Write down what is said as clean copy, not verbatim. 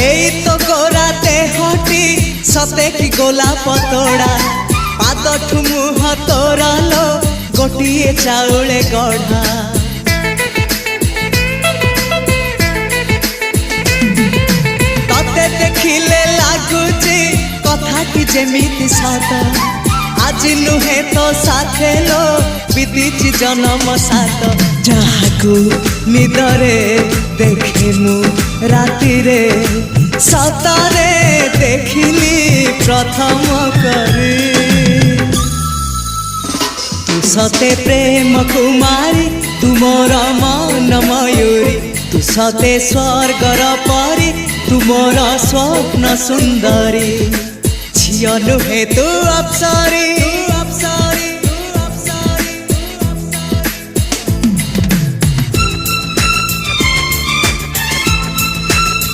एई तो गोरा देहटी सते कि गोलाप तोड़ा पाद मुह तोरा लो गोटिए चाउले गढ़ा तते देखिले लागुची कथाटी जेमिति सत आज नुहे तो साथे लो बीतीची जन्म सात जहाकू निदरे देखे मु राति रे सतरे देखिली प्रथम करी तू सते प्रेम कुमारी तू मोर मन मयूरी तू सते स्वर्गर परी तू मोर स्वप्न सुंदरी झियो नुहे तू अप्सरी।